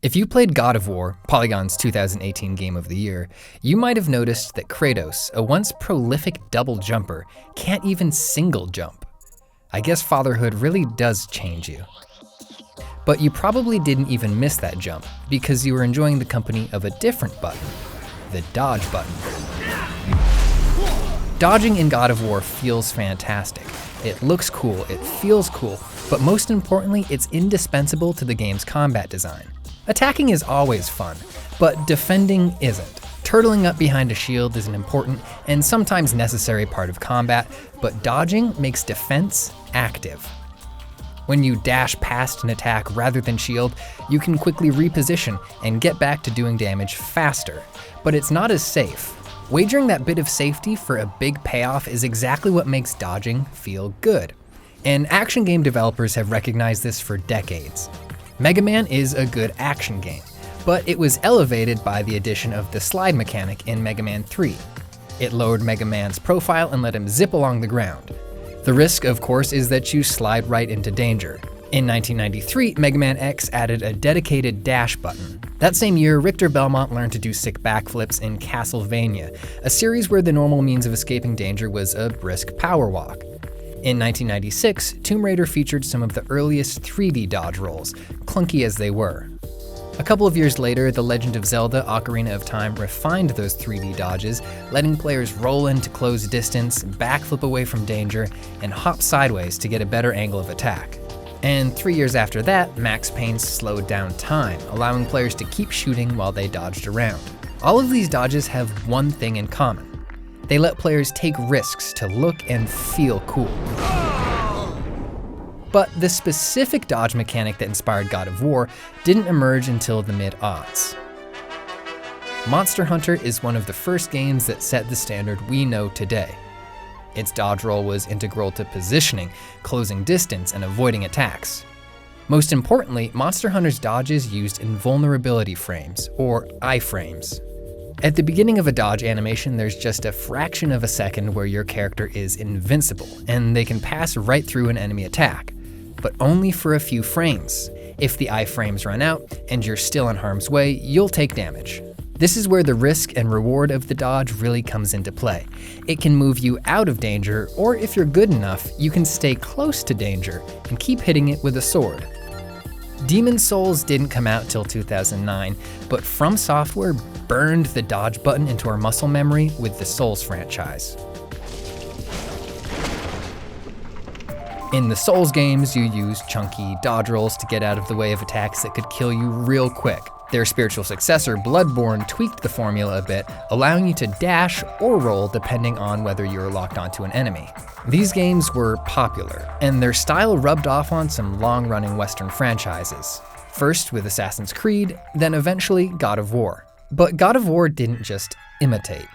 If you played God of War, Polygon's 2018 Game of the Year, you might have noticed that Kratos, a once prolific double jumper, can't even single jump. I guess fatherhood really does change you. But you probably didn't even miss that jump because you were enjoying the company of a different button, the dodge button. Dodging in God of War feels fantastic. It looks cool, it feels cool, but most importantly, it's indispensable to the game's combat design. Attacking is always fun, but defending isn't. Turtling up behind a shield is an important and sometimes necessary part of combat, but dodging makes defense active. When you dash past an attack rather than shield, you can quickly reposition and get back to doing damage faster, but it's not as safe. Wagering that bit of safety for a big payoff is exactly what makes dodging feel good. And action game developers have recognized this for decades. Mega Man is a good action game, but it was elevated by the addition of the slide mechanic in Mega Man 3. It lowered Mega Man's profile and let him zip along the ground. The risk, of course, is that you slide right into danger. In 1993, Mega Man X added a dedicated dash button. That same year, Richter Belmont learned to do sick backflips in Castlevania, a series where the normal means of escaping danger was a brisk power walk. In 1996, Tomb Raider featured some of the earliest 3D dodge rolls, clunky as they were. A couple of years later, The Legend of Zelda: Ocarina of Time refined those 3D dodges, letting players roll into close distance, backflip away from danger, and hop sideways to get a better angle of attack. And 3 years after that, Max Payne slowed down time, allowing players to keep shooting while they dodged around. All of these dodges have one thing in common. They let players take risks to look and feel cool. But the specific dodge mechanic that inspired God of War didn't emerge until the mid-aughts. Monster Hunter is one of the first games that set the standard we know today. Its dodge roll was integral to positioning, closing distance, and avoiding attacks. Most importantly, Monster Hunter's dodges used invulnerability frames, or iframes. At the beginning of a dodge animation, there's just a fraction of a second where your character is invincible, and they can pass right through an enemy attack, but only for a few frames. If the iframes run out, and you're still in harm's way, you'll take damage. This is where the risk and reward of the dodge really comes into play. It can move you out of danger, or if you're good enough, you can stay close to danger and keep hitting it with a sword. Demon's Souls didn't come out till 2009, but From Software burned the dodge button into our muscle memory with the Souls franchise. In the Souls games, you use chunky dodge rolls to get out of the way of attacks that could kill you real quick. Their spiritual successor, Bloodborne, tweaked the formula a bit, allowing you to dash or roll depending on whether you're locked onto an enemy. These games were popular, and their style rubbed off on some long-running Western franchises. First with Assassin's Creed, then eventually God of War. But God of War didn't just imitate.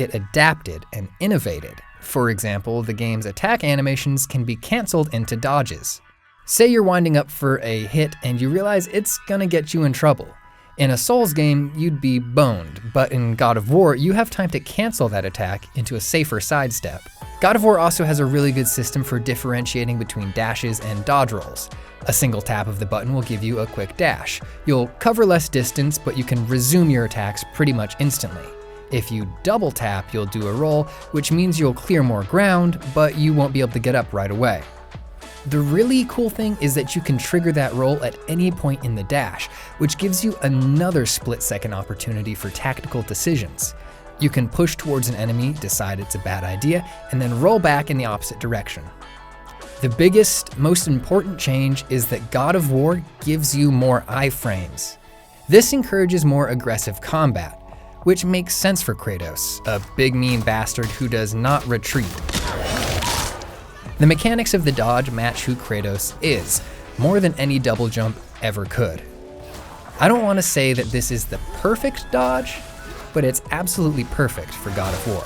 It adapted and innovated. For example, the game's attack animations can be canceled into dodges. Say you're winding up for a hit and you realize it's gonna get you in trouble. In a Souls game, you'd be boned, but in God of War, you have time to cancel that attack into a safer sidestep. God of War also has a really good system for differentiating between dashes and dodge rolls. A single tap of the button will give you a quick dash. You'll cover less distance, but you can resume your attacks pretty much instantly. If you double tap, you'll do a roll, which means you'll clear more ground, but you won't be able to get up right away. The really cool thing is that you can trigger that roll at any point in the dash, which gives you another split-second opportunity for tactical decisions. You can push towards an enemy, decide it's a bad idea, and then roll back in the opposite direction. The biggest, most important change is that God of War gives you more iframes. This encourages more aggressive combat, which makes sense for Kratos, a big mean bastard who does not retreat. The mechanics of the dodge match who Kratos is, more than any double jump ever could. I don't want to say that this is the perfect dodge, but it's absolutely perfect for God of War.